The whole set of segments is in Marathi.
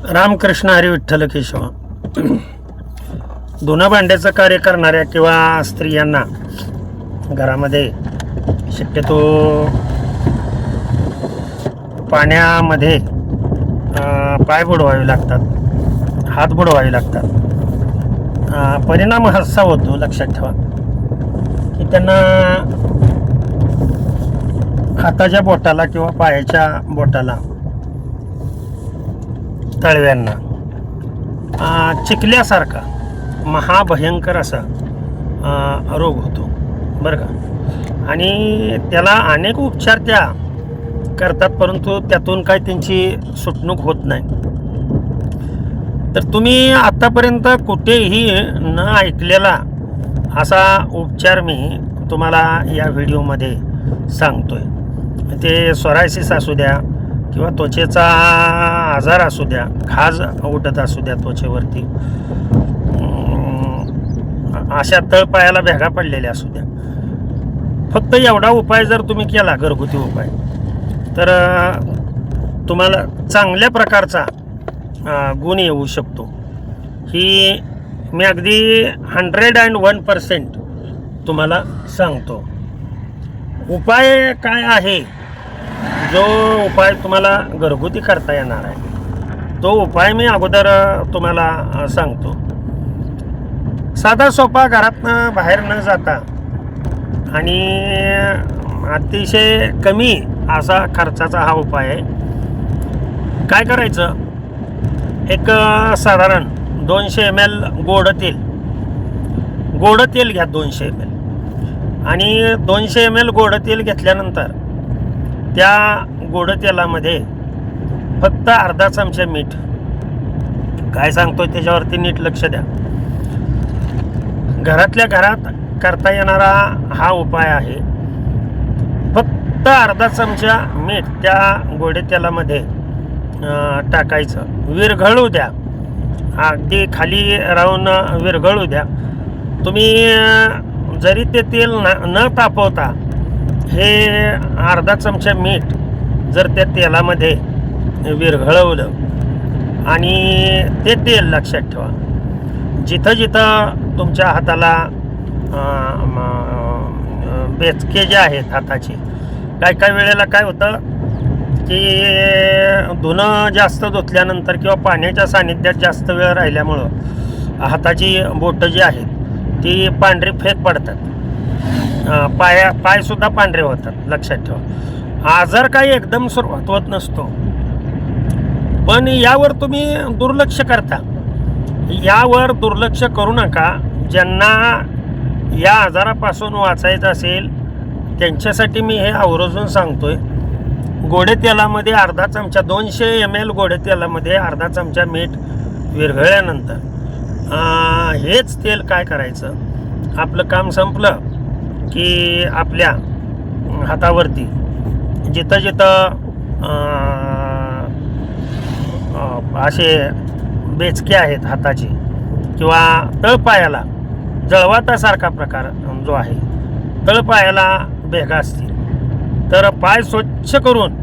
रामकृष्ण हरी विठ्ठल केशव. धुणं भांड्याचं कार्य करणाऱ्या किंवा स्त्रियांना घरामध्ये शक्यतो पाण्यामध्ये पाय बुडवावे लागतात, हात बुडवावे लागतात. परिणाम असा होतो, लक्षात ठेवा की त्यांना हाताच्या बोटाला किंवा पायाच्या बोटाला, तळव्यांना चिकल्यासारखा महाभयंकर असा रोग होतो बरं का. आणि त्याला अनेक उपचार त्या करतात, परंतु त्यातून काही त्यांची सुटणूक होत नाही. तर तुम्ही आत्तापर्यंत कुठेही न ऐकलेला असा उपचार मी तुम्हाला या व्हिडिओमध्ये सांगतोय. ते सोरायसिस असू द्या किंवा त्वचेचा आजार असू द्या, खाज उठत असू द्या त्वचेवरती, अशा तळपायाला भेगा पडलेल्या असू द्या, फक्त एवढा उपाय जर तुम्ही केला, घरगुती उपाय, तर तुम्हाला चांगल्या प्रकारचा गुण येऊ शकतो. ही मी अगदी 101% तुम्हाला सांगतो. उपाय काय आहे, जो उपाय तुम्हाला घरगुती करता येणार आहे तो उपाय मी अगोदर तुम्हाला सांगतो. साधा सोपा, घरातनं बाहेर न जाता आणि अतिशय कमी असा खर्चाचा हा उपाय आहे. काय करायचं, एक साधारण 200 ml गोड तेल घ्या, 200 ml. आणि 200 ml गोड तेल घेतल्यानंतर त्या गोड तेलामध्ये फक्त अर्धा चमचा मीठ, काय सांगतोय त्याच्यावरती नीट लक्ष द्या. घरातल्या घरात करता येणारा हा उपाय आहे. फक्त अर्धा चमचा मीठ त्या गोडे तेलामध्ये टाकायचं, विरघळू द्या, अगदी खाली राहून विरघळू द्या. तुम्ही जरी ते तेल न तापवता हे अर्धा चमचा मीठ जर त्या तेलामध्ये विरघळवलं आणि ते तेल, लक्षात ठेवा, जिथं जिथं तुमच्या हाताला बेचके जे आहेत हाताचे, काय वेळेला काय होतं की धुणं जास्त धुतल्यानंतर किंवा पाण्याच्या सानिध्यात जास्त वेळ राहिल्यामुळं हाताची बोटं जी आहेत ती पांढरी फेक पडतात, पायसुद्धा पांढरे होतात. लक्षात ठेवा, आजार काही एकदम सुरुवात होत नसतो, पण यावर तुम्ही दुर्लक्ष करता. यावर दुर्लक्ष करू नका. ज्यांना या आजारापासून वाचायचं असेल त्यांच्यासाठी मी हे आवर्जून सांगतोय. गोडे तेलामध्ये अर्धा चमचा, 200 ml गोडे तेलामध्ये अर्धा चमचा मीठ विरघळल्यानंतर हेच तेल काय करायचं, आपलं काम संपलं की आपल्या हातावरती जिथं जिथं असे बेचके आहेत हाताचे किंवा तळपायाला जळवातासारखा प्रकार जो आहे, तळपायाला भेगा असतील तर पाय स्वच्छ करून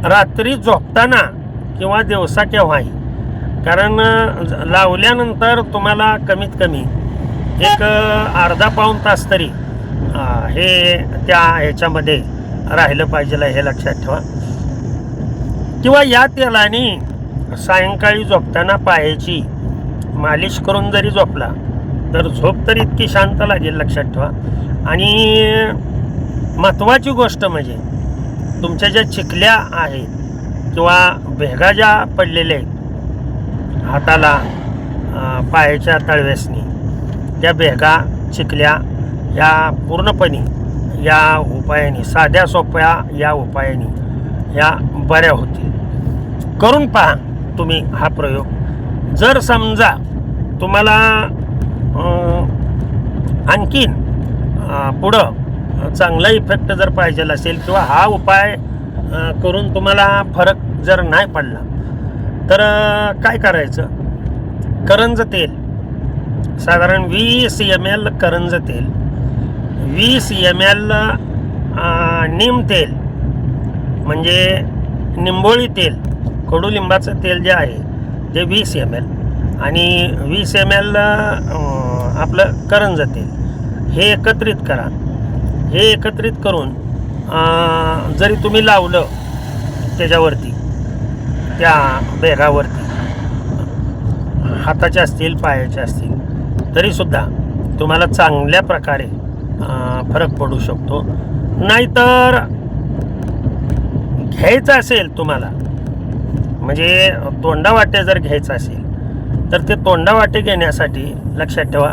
रात्री झोपताना किंवा दिवसा केव्हाही, कारण लावल्यानंतर तुम्हाला कमीत कमी एक अर्धा पाऊण तास तरी हे त्या ह्याच्यामध्ये राहिलं पाहिजे, हे लक्षात ठेवा. किंवा या तेलाने सायंकाळी झोपताना पायाची मालिश करून जरी झोपला तर झोप तर इतकी शांत लागेल, लक्षात ठेवा. आणि महत्त्वाची गोष्ट म्हणजे तुमच्या ज्या चिकल्या आहेत किंवा भेगा ज्या पडलेल्या आहेत हाताला, पायाच्या तळव्यासनी, त्या भेगा, चिकल्या या पूर्णपणे या उपायाने, साध्या सोप्या या उपायाने या बऱ्या होतील. करून पहा तुम्ही हा प्रयोग. जर समजा तुम्हाला आणखीन पुढं चांगला इफेक्ट जर पाहिजे असेल किंवा हा उपाय करून तुम्हाला फरक जर नाही पडला तर काय करायचं, करंज तेल, साधारण 20 ml करंज तेल, 20 ml नीम तेल म्हणजे निंबोळी तेल, कडुलिंबाचं तेल जे आहे ते 20 ml आणि 20 ml आपलं करंज तेल हे एकत्रित करा. हे एकत्रित करून जरी तुम्ही लावलं त्याच्यावरती, त्या बेगावरती, हाताचे असतील पायाचे असतील, तरीसुद्धा तुम्हाला चांगल्या प्रकारे फरक पडू शकतो. नाहीतर घ्यायचं असेल तुम्हाला, म्हणजे तोंडावाटे जर घ्यायचं असेल तर ते तोंडावाटे घेण्यासाठी लक्षात ठेवा,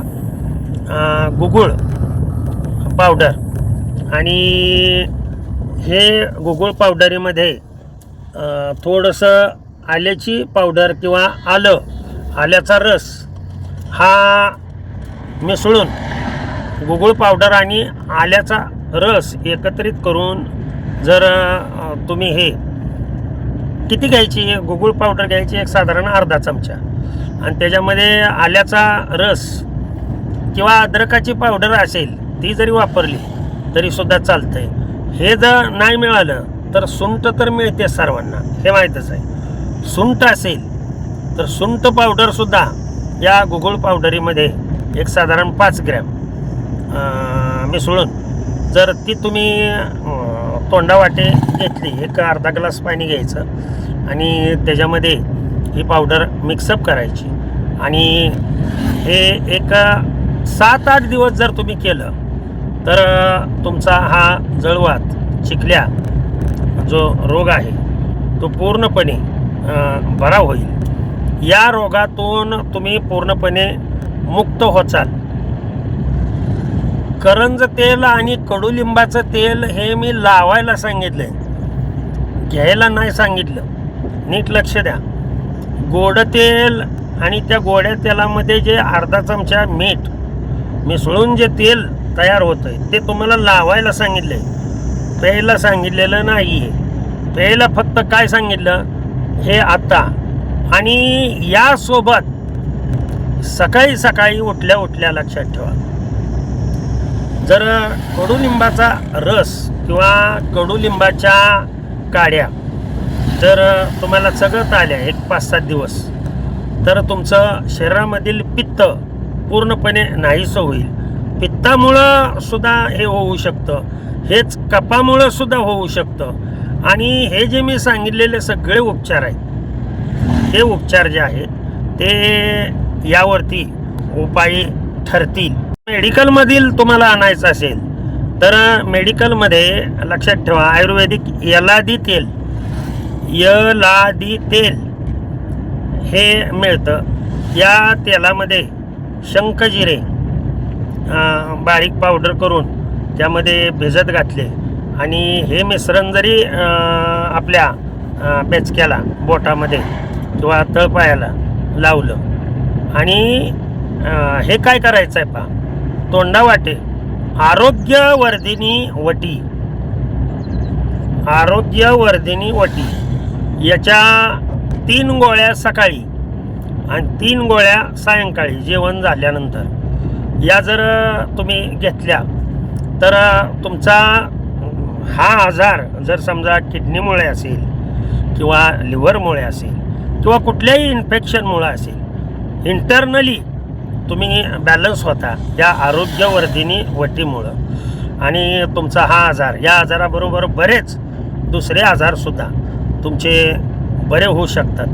गुगुळ पावडर आणि हे गुगुळ पावडरीमध्ये थोडंसं आल्याची पावडर किंवा आल्याचा रस हा मिसळून, गुगुळ पावडर आणि आल्याचा रस एकत्रित करून जर तुम्ही हे किती घ्यायची, गुगुळ पावडर घ्यायची एक साधारण अर्धा चमचा आणि त्याच्यामध्ये आल्याचा रस किंवा अद्रकाची पावडर असेल ती जरी वापरली तरीसुद्धा चालतं आहे. हे जर नाही मिळालं तर सुंठ तर मिळते सर्वांना, हे माहीतच आहे. सुंठ असेल तर सुंठ पावडरसुद्धा या गुगुळ पावडरीमध्ये एक साधारण 5 ग्रॅम मिसळून जर ती तुम्ही तोंडावाटे घेतली, एक अर्धा ग्लास पाणी घ्यायचं आणि त्याच्यामध्ये ही पावडर मिक्सअप करायची आणि हे एक 7-8 दिवस जर तुम्ही केलं तर तुमचा हा जळवात चिखल्या जो रोग आहे तो पूर्णपणे बरा होईल. या रोगातून तुम्ही पूर्णपणे मुक्त होचाल. करंज तेल आणि कडुलिंबाचं तेल हे मी लावायला सांगितलं, घ्यायला नाही सांगितलं. नीट लक्ष द्या. गोड तेल आणि त्या गोड्या तेलामध्ये जे अर्धा चमचा मीठ मिसळून जे तेल तयार होतं आहे ते तुम्हाला लावायला सांगितलं आहे, प्यायला सांगितलेलं नाही आहे. प्यायला फक्त काय सांगितलं, हे आता आणि यासोबत सकाळी सकाळी उठल्या लक्षात ठेवा, जर कडुलिंबाचा रस किंवा कडुलिंबाच्या काड्या जर तुम्हाला चगत आल्या एक 5-7 दिवस तर तुमचं शरीरामधील पित्त पूर्णपणे नाहीसं होईल. पित्तामुळं सुद्धा हे होऊ शकतं, हेच कफामुळं सुद्धा होऊ शकतं. आणि हे जे मी सांगितलेले सगळे उपचार आहेत, हे उपचार जे आहेत ते यावरती उपायी ठरतील. मेडिकलमधील तुम्हाला आणायचं असेल तर मेडिकलमध्ये लक्षात ठेवा, आयुर्वेदिक यलादी तेल हे मिळतं. या तेलामध्ये शंखजिरे बारीक पावडर करून त्यामध्ये भिजत घातले आणि हे मिश्रण जरी आपल्या बेचक्याला, बोटामध्ये किंवा तळपायाला लावलं आणि हे काय करायचं आहे पहा, तोंडावाटे आरोग्यवर्धिनी वटी याच्या 3 गोळ्या सकाळी आणि 3 गोळ्या सायंकाळी जेवण झाल्यानंतर या जर तुम्ही घेतल्या तर तुमचा हा आजार जर समजा किडनीमुळे असेल किंवा लिव्हरमुळे असेल किंवा कुठल्याही इन्फेक्शनमुळे असेल, इंटरनली तुम्ही बॅलन्स होता या आरोग्यवर्धिनी वटीमुळं आणि तुमचा हा आजार, या आजाराबरोबर बरेच दुसरे आजारसुद्धा तुमचे बरे होऊ शकतात.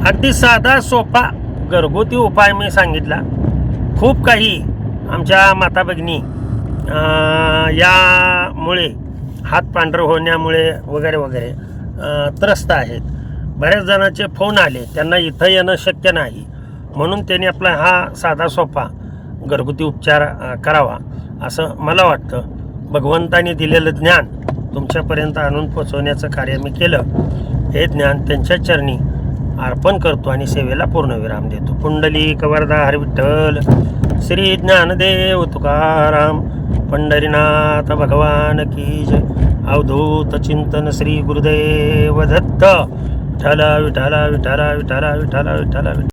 अगदी साधा सोपा घरगुती उपाय मी सांगितला. खूप काही आमच्या माता भगिनी यामुळे हात पांढरं होण्यामुळे वगैरे वगैरे त्रस्त आहेत. बऱ्याच जणांचे फोन आले, त्यांना इथं येणं शक्य नाही म्हणून त्यांनी आपला हा साधा सोपा घरगुती उपचार करावा असं मला वाटतं. भगवंताने दिलेलं ज्ञान तुमच्यापर्यंत आणून पोचवण्याचं कार्य मी केलं. हे ज्ञान त्यांच्या चरणी अर्पण करतो आणि सेवेला पूर्णविराम देतो. पुंडलिक वरदा हरी विठ्ठल, श्री ज्ञानदेव तुकाराम, पंढरीनाथ भगवान की जय. अवधूत चिंतन श्री गुरुदेव दत्त. विठ्ठला विठ्ठला विठ्ठला विठ्ठला विठ्ठला विठ्ठला.